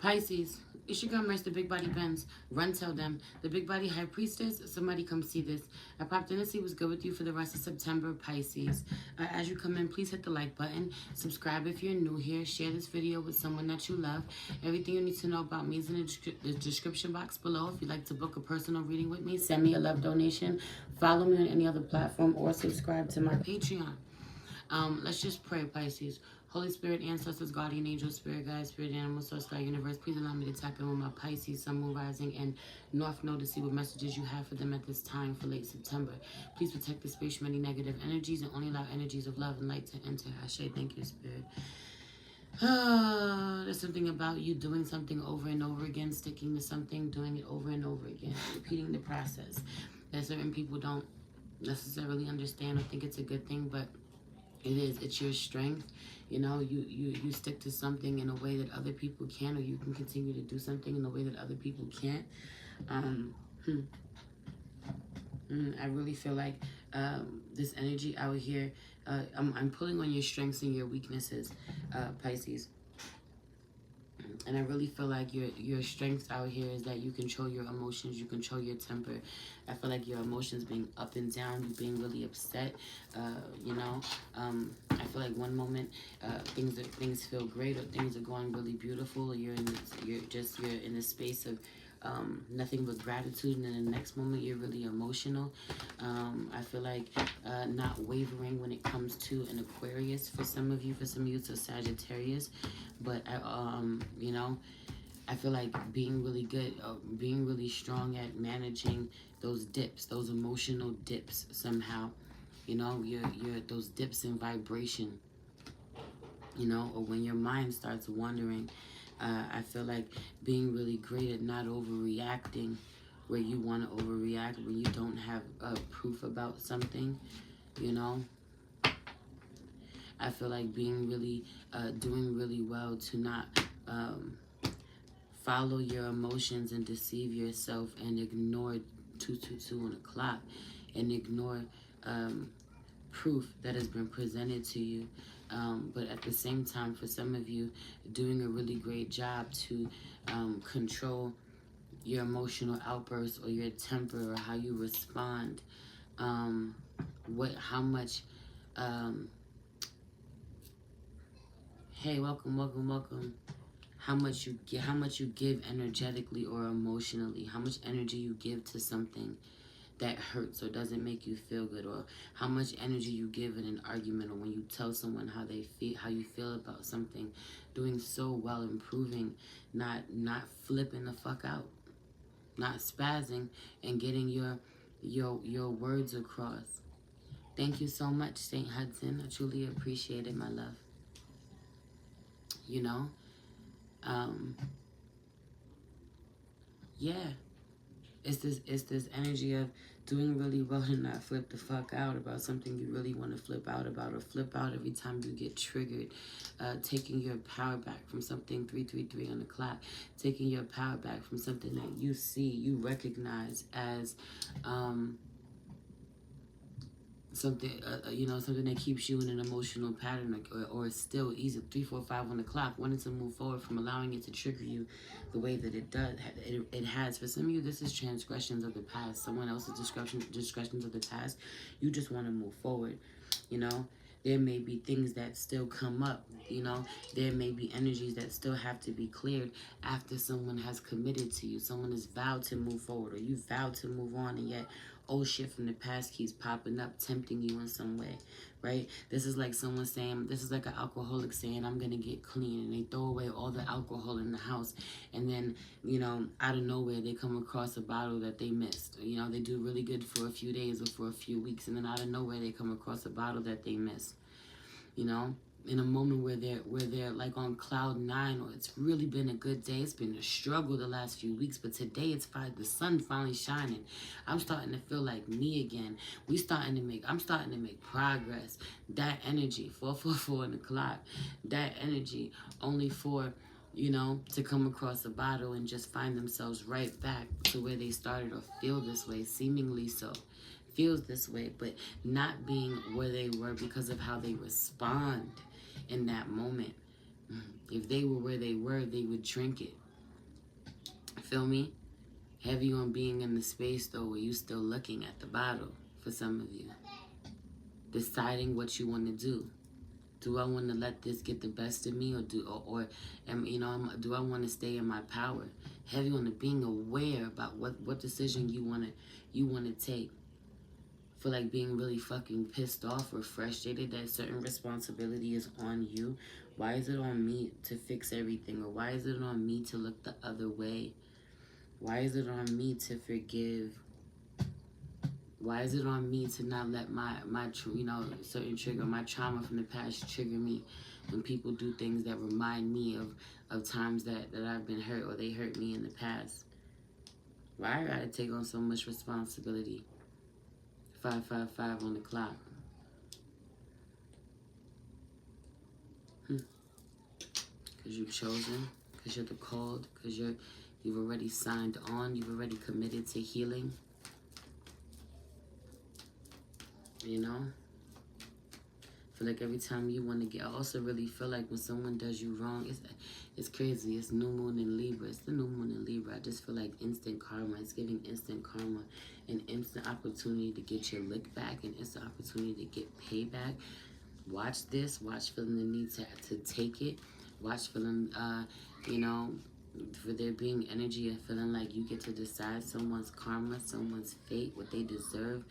Pisces, it's your girl Merce, the Big Body Benz. Run, tell them. The Big Body High Priestess, somebody come see this. I popped in to see what's good with you for the rest of September, Pisces. As you come in, please hit the like button. Subscribe if you're new here. Share this video with someone that you love. Everything you need to know about me is in the description box below. If you'd like to book a personal reading with me, send me a love donation. Follow me on any other platform or subscribe to my Patreon. Let's just pray, Pisces. Holy Spirit, ancestors, guardian angels, spirit guides, spirit animals, source, sky, universe, please allow me to tap in with my Pisces, sun, moon, rising, and north node to see what messages you have for them at this time for late September. Please protect the space from any negative energies and only allow energies of love and light to enter. Ashe, thank you, Spirit. There's something about you doing something over and over again, sticking to something, doing it over and over again, repeating the process. That certain people don't necessarily understand or think it's a good thing, but it is. It's your strength. You know, you stick to something in a way that other people can, or you can continue to do something in a way that other people can't. I really feel like this energy out here, I'm pulling on your strengths and your weaknesses, Pisces. And I really feel like your strength out here is that you control your emotions, you control your temper. I feel like your emotions being up and down, you being really upset, you know. I feel like one moment things feel great, or things are going really beautiful, or you're in a space of nothing but gratitude, and then the next moment you're really emotional. I feel like not wavering when it comes to an Aquarius for some of you it's a Sagittarius, but you know, I feel like being really good, being really strong at managing those dips, those emotional dips somehow, you know, your those dips in vibration, you know, or when your mind starts wandering. I feel like being really great at not overreacting where you want to overreact, when you don't have proof about something, you know. I feel like being really, doing really well to not follow your emotions and deceive yourself and ignore 222 on the clock and ignore proof that has been presented to you. But at the same time, for some of you, doing a really great job to control your emotional outbursts or your temper or how you respond. How much, hey, welcome. How much you give energetically or emotionally, how much energy you give to something that hurts or doesn't make you feel good, or how much energy you give in an argument, or when you tell someone how you feel about something. Doing so well, improving, not flipping the fuck out, not spazzing, and getting your words across. Thank you so much, St. Hudson. I truly appreciate it, my love. You know, yeah. It's this energy of doing really well and not flip the fuck out about something you really want to flip out about, or flip out every time you get triggered. Taking your power back from something, 333 on the clock. Taking your power back from something that you see, you recognize as something, you know, something that keeps you in an emotional pattern, or it's still easy, 3, 4, 5 on the clock, wanting to move forward from allowing it to trigger you the way that it does. It has. For some of you, this is transgressions of the past, someone else's discretions of the past. You just want to move forward, you know. There may be things that still come up, you know. There may be energies that still have to be cleared after someone has committed to you. Someone has vowed to move forward, or you vowed to move on, and yet old shit from the past keeps popping up, tempting you in some way, right? This is like someone saying, this is like an alcoholic saying, I'm going to get clean, and they throw away all the alcohol in the house, and then, you know, out of nowhere, they come across a bottle that they missed. You know, they do really good for a few days or for a few weeks, and then out of nowhere, they come across a bottle that they missed, you know? In a moment where they're like on cloud 9, or it's really been a good day. It's been a struggle the last few weeks, but today it's fine. The sun finally shining. I'm starting to feel like me again. I'm starting to make progress. That energy, 444 on the clock. That energy, only for, you know, to come across a bottle and just find themselves right back to where they started, or feel this way, seemingly so. Feels this way, but not being where they were because of how they respond in that moment. If they were where they were, they would drink it. Feel me? Heavy on being in the space, though, where you still looking at the bottle for some of you. Deciding what you want to do. Do I want to let this get the best of me, or do I want to stay in my power? Heavy on the being aware about what decision you want to take. Feel like being really fucking pissed off or frustrated that certain responsibility is on you. Why is it on me to fix everything, or why is it on me to look the other way? Why is it on me to forgive? Why is it on me to not let my certain trigger, my trauma from the past trigger me when people do things that remind me of times that I've been hurt or they hurt me in the past? Why I gotta take on so much responsibility? 555 on the clock. Because you've chosen, because you're the called, because you've already signed on, you've already committed to healing. You know? I feel like every time you want to get, I also really feel like when someone does you wrong, it's crazy. It's new moon in Libra. It's the new moon in Libra. I just feel like instant karma. It's giving instant karma, an instant opportunity to get your lick back, an instant opportunity to get payback. Watch this. Watch feeling the need to take it. Watch feeling, for there being energy and feeling like you get to decide someone's karma, someone's fate, what they deserve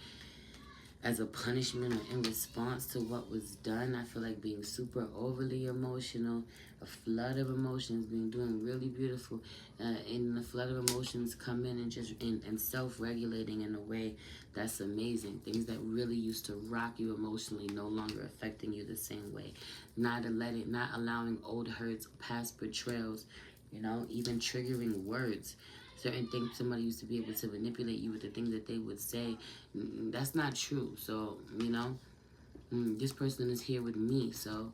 as a punishment or in response to what was done. I feel like being super overly emotional, a flood of emotions, doing really beautiful, and the flood of emotions come in and just and self-regulating in a way that's amazing. Things that really used to rock you emotionally no longer affecting you the same way. Not allowing old hurts, past betrayals, even triggering words. Certain things somebody used to be able to manipulate you with the things that they would say. That's not true. So, this person is here with me. So,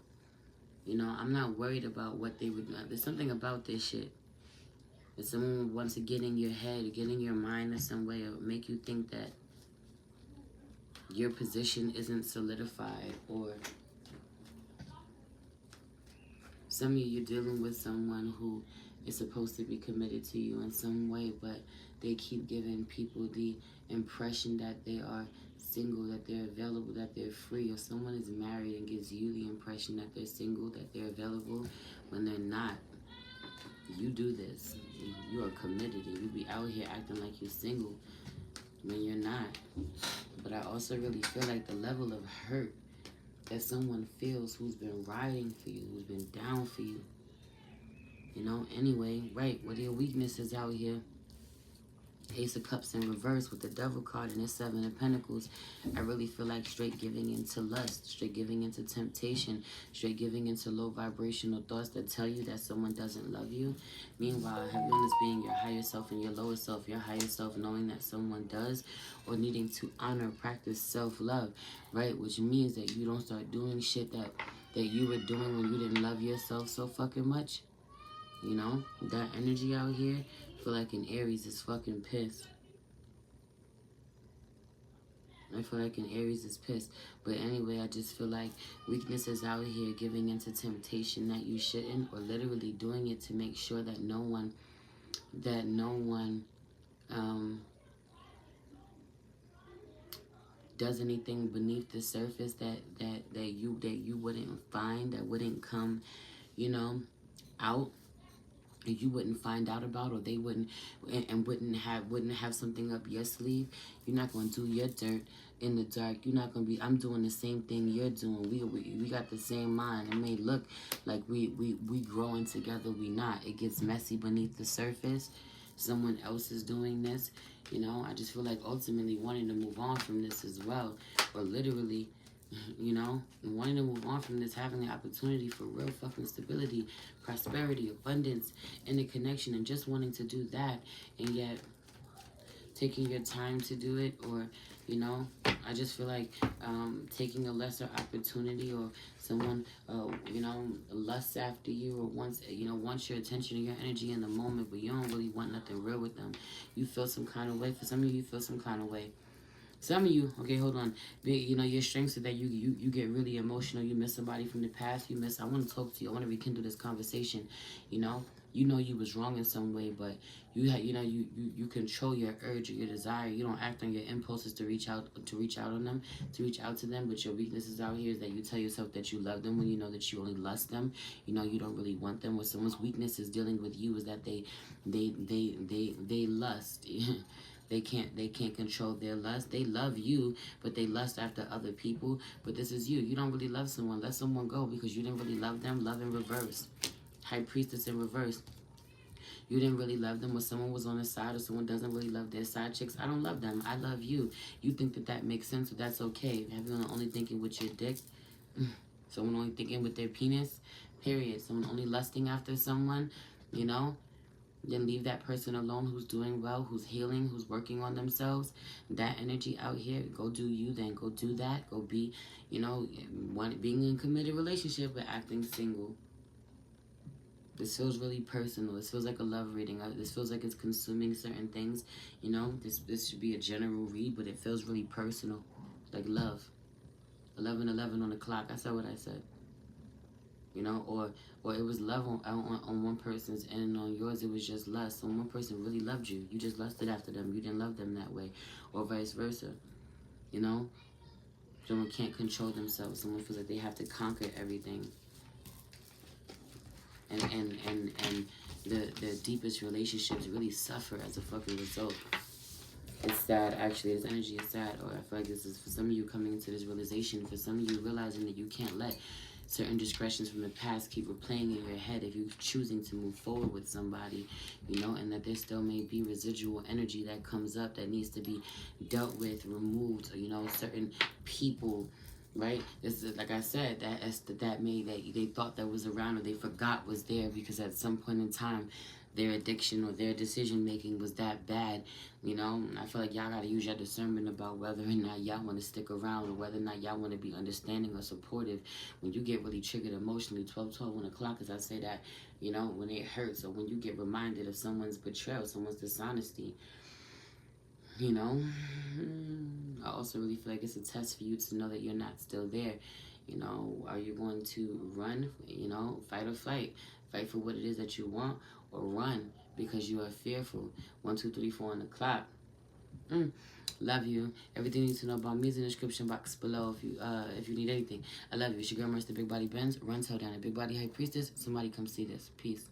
I'm not worried about what they would. There's something about this shit. If someone wants to get in your head, get in your mind in some way, or make you think that your position isn't solidified, or some of you dealing with someone who is supposed to be committed to you in some way, but they keep giving people the impression that they are single, that they're available, that they're free, or someone is married and gives you the impression that they're single, that they're available, when they're not. You do this. You are committed, and you be out here acting like you're single when you're not. But I also really feel like the level of hurt that someone feels who's been riding for you, who's been down for you. Anyway, right, what are your weaknesses out here? Ace of Cups in reverse with the Devil card and the Seven of Pentacles. I really feel like straight giving into lust, straight giving into temptation, straight giving into low vibrational thoughts that tell you that someone doesn't love you. Meanwhile, heavy on this being your higher self and your lower self, your higher self knowing that someone does, or needing to honor, practice self-love, right? Which means that you don't start doing shit that you were doing when you didn't love yourself so fucking much. That energy out here, I feel like an Aries is fucking pissed. I feel like an Aries is pissed. But anyway, I just feel like weaknesses out here giving into temptation that you shouldn't, or literally doing it to make sure that no one does anything beneath the surface that you wouldn't find, that wouldn't come, out. You wouldn't find out about, or they wouldn't wouldn't have something up your sleeve. You're not going to do your dirt in the dark. You're not going to be, I'm doing the same thing you're doing. We got the same mind. It may look like we growing together. We not. It gets messy beneath the surface. Someone else is doing this. I just feel like ultimately wanting to move on from this as well, or literally, wanting to move on from this, having the opportunity for real fucking stability, prosperity, abundance, interconnection, and just wanting to do that, and yet taking your time to do it, or, I just feel like taking a lesser opportunity, or someone, lusts after you, or wants your attention and your energy in the moment, but you don't really want nothing real with them. You feel some kind of way. For some of you, feel some kind of way. Some of you, okay, hold on. You know, your strengths are that you get really emotional. You miss somebody from the past. You miss. I want to talk to you. I want to rekindle this conversation. You know you was wrong in some way, but you control your urge or your desire. You don't act on your impulses to reach out on them, to reach out to them. But your weaknesses out here is that you tell yourself that you love them when you know that you only lust them. You know you don't really want them. What someone's weakness is dealing with you is that they lust. They can't control their lust. They love you, but they lust after other people. But this is you. You don't really love someone. Let someone go because you didn't really love them. Love in reverse. High priestess in reverse. You didn't really love them when someone was on the side or someone doesn't really love their side chicks. I don't love them. I love you. You think that makes sense, so that's okay. Everyone only thinking with your dick. Someone only thinking with their penis. Period. Someone only lusting after someone. You know, then leave that person alone who's doing well, who's healing, who's working on themselves. That energy out here, go do you, then go do that. Go be, being in a committed relationship but acting single. This feels really personal. This feels like a love reading. This feels like it's consuming certain things. This should be a general read, but it feels really personal. Like love. 11:11 on the clock. I said what I said. Or it was love on one person's end, and on yours it was just lust. So one person really loved you. You just lusted after them. You didn't love them that way. Or vice versa. Someone can't control themselves. Someone feels like they have to conquer everything. And the deepest relationships really suffer as a fucking result. It's sad, actually. This energy is sad. Or I feel like this is for some of you coming into this realization. For some of you realizing that you can't let certain discretions from the past keep replaying in your head if you're choosing to move forward with somebody, and that there still may be residual energy that comes up that needs to be dealt with, removed, certain people, right? This is, like I said, that they thought that was around or they forgot was there because at some point in time their addiction or their decision making was that bad. I feel like y'all gotta use your discernment about whether or not y'all want to stick around or whether or not y'all want to be understanding or supportive. When you get really triggered emotionally, 12:12 on the clock, as I say that, when it hurts, or when you get reminded of someone's betrayal, someone's dishonesty, I also really feel like it's a test for you to know that you're not still there. Are you going to run, fight or flight? Fight for what it is that you want, or run because you are fearful. 1, 2, 3, 4 on the clock. Love you. Everything you need to know about me is in the description box below if you need anything. I love you. It's your girl, Mercy, the Big Body Benz. Runs held down a Big Body High Priestess. Somebody come see this. Peace.